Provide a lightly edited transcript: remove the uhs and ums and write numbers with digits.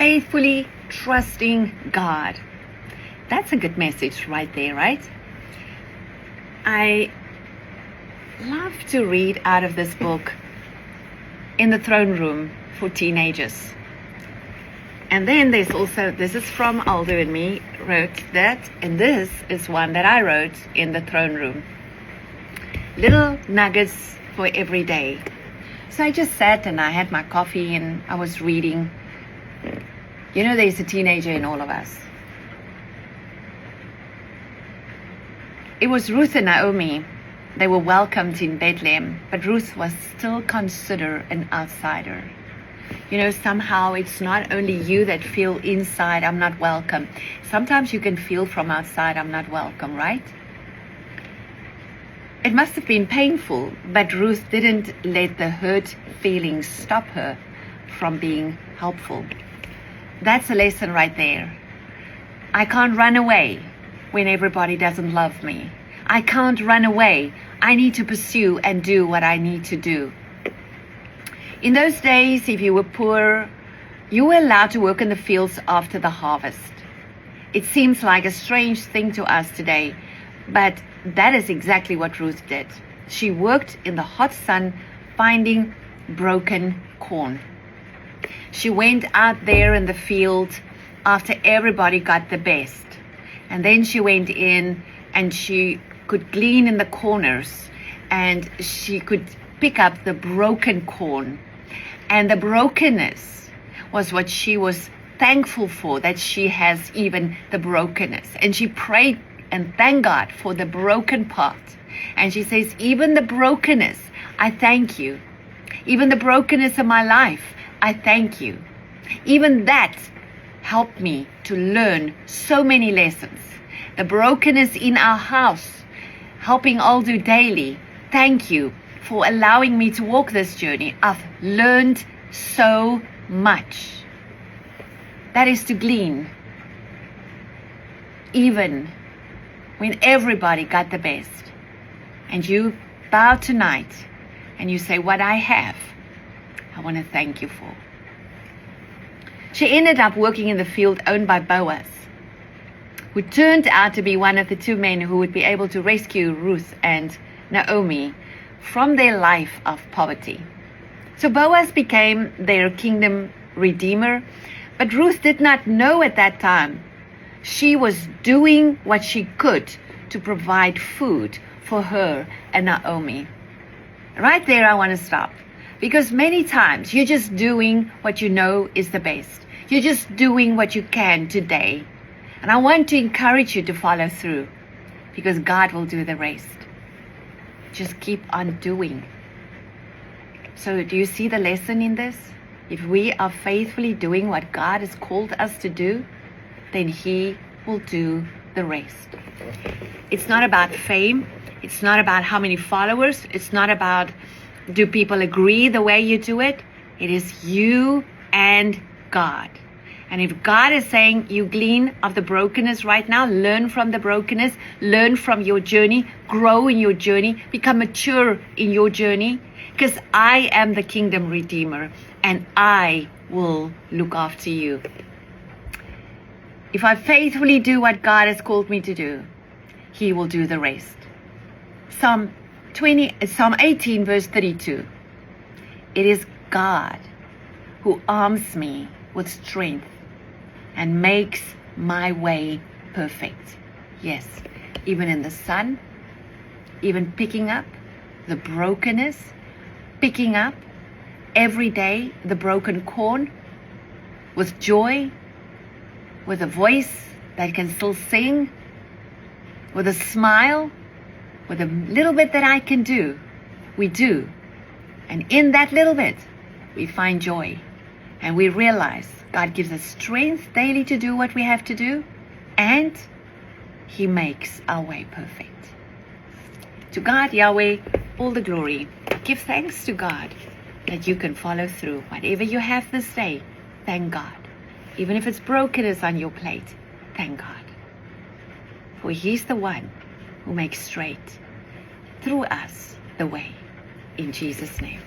faithfully trusting God. That's a good message right there, right? I love to read out of this book, In the Throne Room for Teenagers. And then there's also, this is from Aldo and me, wrote that, and this is one that I wrote in the throne room. Little nuggets for every day. So I just sat and I had my coffee and I was reading. You know, there's a teenager in all of us. It was Ruth and Naomi. They were welcomed in Bethlehem, but Ruth was still considered an outsider. You know, somehow it's not only you that feel inside, I'm not welcome. Sometimes you can feel from outside, I'm not welcome, right? It must have been painful, but Ruth didn't let the hurt feelings stop her from being helpful. That's a lesson right there. I can't run away when everybody doesn't love me. I can't run away. I need to pursue and do what I need to do. In those days, if you were poor, you were allowed to work in the fields after the harvest. It seems like a strange thing to us today, but that is exactly what Ruth did. She worked in the hot sun finding broken corn. She went out there in the field after everybody got the best. And then she went in and she could glean in the corners and she could pick up the broken corn. And the brokenness was what she was thankful for, that she has even the brokenness. And she prayed and thanked God for the broken part. And she says, even the brokenness, I thank you. Even the brokenness of my life, I thank you. Even that helped me to learn so many lessons. The brokenness in our house, helping Aldo daily, thank you for allowing me to walk this journey. I've learned so much. That is to glean. Even when everybody got the best. And you bow tonight and you say, what I have, I want to thank you for. She ended up working in the field owned by Boaz, who turned out to be one of the two men who would be able to rescue Ruth and Naomi from their life of poverty. So Boaz became their kingdom redeemer, but Ruth did not know at that time. She was doing what she could to provide food for her and Naomi. Right there I want to stop, because many times you're just doing what you know is the best. You're just doing what you can today. And I want to encourage you to follow through, because God will do the rest. Just keep on doing. So do you see the lesson in this? If we are faithfully doing what God has called us to do, then He will do the rest. It's not about fame. It's not about how many followers. It's not about do people agree the way you do it. It is you and God. And if God is saying you glean of the brokenness right now, learn from the brokenness, learn from your journey, grow in your journey, become mature in your journey, because I am the kingdom redeemer and I will look after you. If I faithfully do what God has called me to do, He will do the rest. Psalm 18 verse 32. It is God who arms me with strength and makes my way perfect. Yes, even in the sun, even picking up the brokenness, picking up every day the broken corn with joy, with a voice that can still sing, with a smile, with a little bit that I can do, we do. And in that little bit, we find joy. And we realize God gives us strength daily to do what we have to do. And He makes our way perfect. To God, Yahweh, all the glory. Give thanks to God that you can follow through. Whatever you have this day, thank God. Even if it's brokenness on your plate, thank God. For He's the one who makes straight through us the way. In Jesus' name.